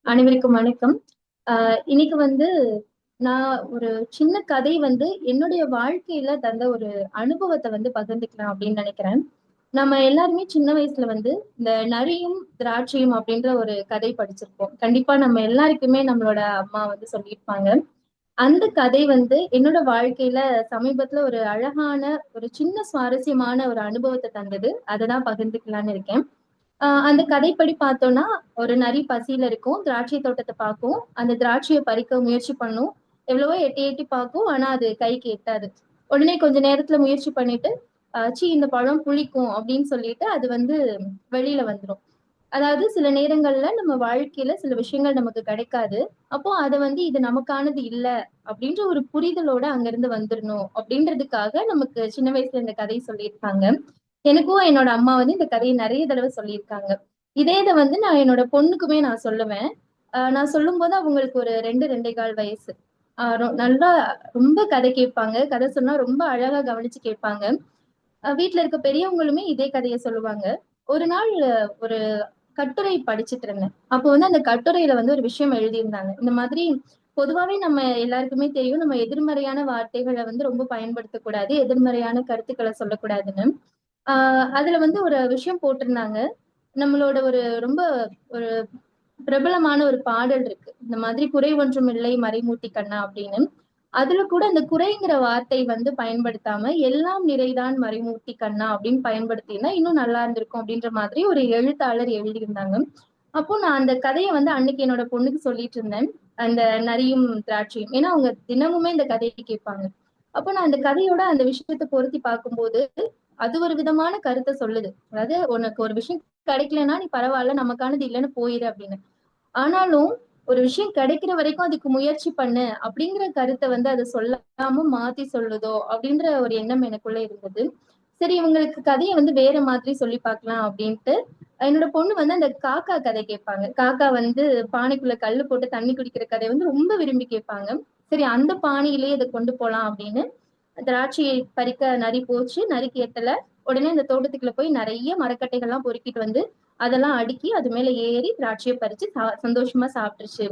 அனைவருக்கும் வணக்கம். இன்னைக்கு வந்து நான் ஒரு சின்ன கதை வந்து என்னுடைய வாழ்க்கையில தந்த ஒரு அனுபவத்த வந்து பகிர்ந்துக்கலாம் அப்படின்னு நினைக்கிறேன். நம்ம எல்லாருமே சின்ன வயசுல வந்து இந்த நரியும், திராட்சையும் அப்படின்ற ஒரு கதை படிச்சிருப்போம். கண்டிப்பா நம்ம எல்லாருக்குமே நம்மளோட அம்மா வந்து சொல்லியிருப்பாங்க. அந்த கதை வந்து என்னோட வாழ்க்கையில சமீபத்துல ஒரு அழகான, ஒரு சின்ன சுவாரஸ்யமான ஒரு அனுபவத்த தந்தது. அததான் பகிர்ந்துக்கலான்னு இருக்கேன். அந்த கதைப்படி பார்த்தோம்னா, ஒரு நரி பசியில இருக்கும். திராட்சை தோட்டத்த பாக்கும். அந்த திராட்சைய பறிக்க முயற்சி பண்ணும். எவ்வளவோ எட்டி எட்டி பாக்கும். ஆனா அது கைக்கு எட்டாது. உடனே கொஞ்ச நேரத்துல முயற்சி பண்ணிட்டு, "ச்சீ இந்த பழம் புளிக்கும்" அப்படின்னு சொல்லிட்டு அது வந்து வெளியில வந்துரும். அதாவது சில நேரங்கள்ல நம்ம வாழ்க்கையில சில விஷயங்கள் நமக்கு கிடைக்காது. அப்போ அத வந்து இது நமக்கானது இல்ல அப்படின்ற ஒரு புரிதலோட அங்கிருந்து வந்துரணும் அப்படின்றதுக்காக நமக்கு சின்ன வயசுல இந்த கதை சொல்லியிருக்காங்க. எனக்கும் என்னோட அம்மா வந்து இந்த கதைய நெறைய தடவ சொல்லியிருக்காங்க. இதே இத வந்து நான் என்னோட பொண்ணுக்குமே நான் சொல்லுவேன். நான் சொல்லும்போது அவங்களுக்கு ஒரு 2, 2 1/4 வயசு. நல்லா ரொம்ப கதை கேட்பாங்க. கதை சொன்னா ரொம்ப அழகா கவனிச்சு கேட்பாங்க. வீட்ல இருக்க பெரியவங்களுமே இதே கதைய சொல்லுவாங்க. ஒரு நாள் ஒரு கட்டுரை படிச்சுட்டு இருந்தேன். அப்போ வந்து அந்த கட்டுரையில வந்து ஒரு விஷயம் எழுதியிருந்தாங்க. இந்த மாதிரி பொதுவாவே நம்ம எல்லாருக்குமே தெரியும். நம்ம எதிர்மறையான வார்த்தைகள வந்து ரொம்ப பயன்படுத்தக்கூடாது. எதிர்மறையான கருத்துக்கள சொல்லக்கூடாதுன்னு. ஆ அதுல வந்து ஒரு விஷயம் போட்டிருந்தாங்க. நம்மளோட ஒரு ரொம்ப ஒரு பிரபலமான ஒரு பாடல் இருக்கு. இந்த மாதிரி "குறை ஒன்றும் இல்லை மறைமூர்த்தி கண்ணா" அப்படின்னு. அதுல கூட அந்த குறைங்கிற வார்த்தை வந்து பயன்படுத்தாம, "எல்லாம் நிறைதான் மறைமூர்த்தி கண்ணா" அப்படின்னு பயன்படுத்தியிருந்தா இன்னும் நல்லா இருந்திருக்கும் அப்படின்ற மாதிரி ஒரு எழுத்தாளர் எழுதியிருந்தாங்க. அப்போ நான் அந்த கதைய வந்து அன்னைக்கு என்னோட பொண்ணுக்கு சொல்லிட்டு இருந்தேன். அந்த நரியும் திராட்சையும். ஏன்னா அவங்க தினமுமே இந்த கதைய கேட்பாங்க. அப்போ நான் அந்த கதையோட அந்த விஷயத்த பொருத்தி பார்க்கும்போது அது ஒரு விதமான கருத்த சொல்லுது. அதாவது உனக்கு ஒரு விஷயம் கிடைக்கலன்னா, நீ பரவால்ல நமக்கானது இல்லன்னு போயிரு அப்படின்னு. ஆனாலும் ஒரு விஷயம் கிடைக்கிற வரைக்கும் அதுக்கு முயற்சி பண்ணு அப்படிங்கிற கருத்த வந்து அது சொல்லாம மாத்தி சொல்லுதோ அப்படின்ற ஒரு எண்ணம் எனக்குள்ள இருந்தது. சரி இவங்களுக்கு கதைய வந்து வேற மாதிரி சொல்லி பார்க்கலாம் அப்படின்ட்டு, என்னோட பொண்ணு வந்து அந்த காக்கா கதை கேட்பாங்க. காக்கா வந்து பானைக்குள்ள கல்லு போட்டு தண்ணி குடிக்கிற கதைய வந்து ரொம்ப விரும்பி கேட்பாங்க. சரி அந்த பானையிலேயே இத கொண்டு போலாம் அப்படின்னு திராட்சையை பறிக்க நரி போச்சு. நரிக்கு எட்டல. உடனே அந்த தோட்டத்துக்குள்ள போய் நெறைய மரக்கட்டைகள்லாம் பொறுக்கிட்டு வந்து, அதெல்லாம் அடுக்கி அது மேல ஏறி திராட்சைய பறிச்சு சந்தோஷமா சாப்பிட்டுருச்சு.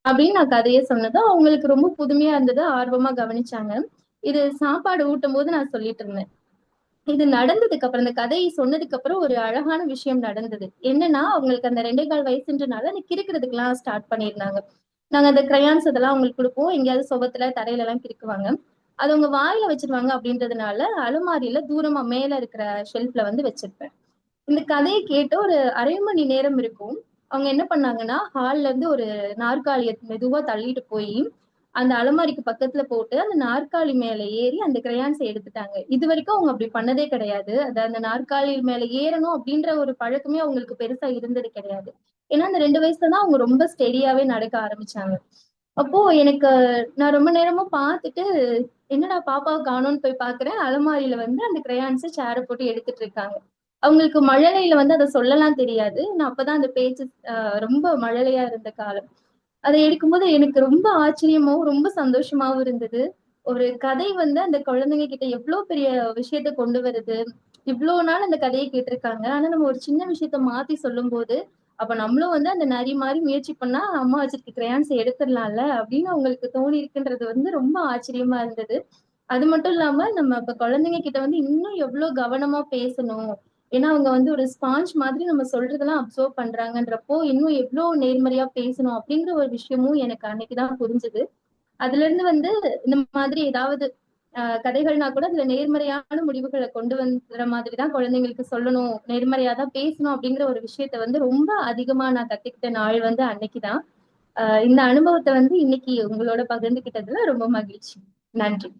அப்படின்னு நான் கதைய சொன்னதும், அவங்களுக்கு ரொம்ப புதுமையா இருந்தது. ஆர்வமா கவனிச்சாங்க. இது சாப்பாடு ஊட்டும்போது நான் சொல்லிட்டு இருந்தேன். இது நடந்ததுக்கு அப்புறம் இந்த கதை சொன்னதுக்கு அப்புறம் ஒரு அழகான விஷயம் நடந்தது. என்னன்னா, அவங்களுக்கு அந்த 2 1/4 வயசுன்றனால அந்த கிறுக்குறதுக்கெல்லாம் ஸ்டார்ட் பண்ணியிருந்தாங்க. நாங்க அந்த கிரையான்ஸ் இதெல்லாம் அவங்களுக்கு குடுப்போம். எங்கேயாவது சுவத்துல, தரையிலலாம் கிறுக்குவாங்க. அது அவங்க வாயில வச்சுருவாங்க அப்படின்றதுனால, அலமாரியில தூரமா மேல இருக்கிற ஷெல்ஃப்ல வந்து வச்சிருப்பேன். இந்த கதைய கேட்டு ஒரு 1/2 மணி நேரம் இருக்கும். அவங்க என்ன பண்ணாங்கன்னா, ஹால்ல இருந்து ஒரு நாற்காலிய மெதுவா தள்ளிட்டு போயி, அந்த அலமாரிக்கு பக்கத்துல போட்டு, அந்த நாற்காலி மேல ஏறி அந்த கிரையான்ஸ எடுத்துட்டாங்க. இதுவரைக்கும் அவங்க அப்படி பண்ணதே கிடையாது. அந்த நாற்காலி மேல ஏறணும் அப்படின்ற ஒரு பழக்கமே அவங்களுக்கு பெருசா இருந்தது கிடையாது. ஏன்னா, அந்த 2 வயசுல தான் அவங்க ரொம்ப ஸ்டெடியாவே நடக்க ஆரம்பிச்சாங்க. அப்போ எனக்கு நான் ரொம்ப நேரமா பார்த்துட்டு, என்னடா பாப்பாவ காணோம்னு போய் பார்க்கிறேன். அலமாரியில வந்து அந்த கிரையான்ஸ சேர போட்டு எடுத்துட்டு இருக்காங்க. அவங்களுக்கு மழலையில வந்து அத சொல்லலாம் தெரியாது. நான் அப்பதான் அந்த பேச்சு ரொம்ப மழலையா இருந்த காலம். அத எடுக்கும்போது எனக்கு ரொம்ப ஆச்சரியமாவும், ரொம்ப சந்தோஷமாவும் இருந்தது. ஒரு கதை வந்து அந்த குழந்தைங்க கிட்ட எவ்ளோ பெரிய விஷயத்த கொண்டு வருது. இவ்ளோ நாள் அந்த கதைய கேட்டிருக்காங்க. ஆனா நம்ம ஒரு சின்ன விஷயத்த மாத்தி சொல்லும்போது, அப்ப நம்மளும் வந்து அந்த நரி மாரி முயற்சி பண்ணா, அம்மா வச்சிருக்க கிரையான்ஸ எடுத்துடலாம்ல அப்படின்னு அவங்களுக்கு தோணியிருக்குன்றது வந்து ரொம்ப ஆச்சரியமா இருந்தது. அது மட்டும் இல்லாம, நம்ம இப்ப குழந்தைங்க கிட்ட வந்து இன்னும் எவ்ளோ கவனமா பேசணும். ஏன்னா, அவங்க வந்து ஒரு ஸ்பாஞ்ச் மாதிரி நம்ம சொல்றதெல்லாம் அப்சர்வ் பண்றாங்கன்றப்போ, இன்னும் எவ்ளோ நேர்மறையா பேசணும் அப்படிங்கிற ஒரு விஷயமும் எனக்கு அன்னைக்கு தான் புரிஞ்சது. அதுலருந்து வந்து இந்த மாதிரி ஏதாவது கதைகள்னா கூட அதுல நேர்மறையான முடிவுகள கொண்டு வந்துற மாதிரி தான் குழந்தைங்களுக்கு சொல்லணும். நேர்மறையா தான் பேசணும் அப்படிங்கிற ஒரு விஷயத்த வந்து ரொம்ப அதிகமா நான் கத்துக்கிட்ட நாள் வந்து அன்னைக்கு தான். இந்த அனுபவத்த வந்து இன்னைக்கு உங்களோட பகிர்ந்துக்கிட்டதுல ரொம்ப மகிழ்ச்சி. நன்றி.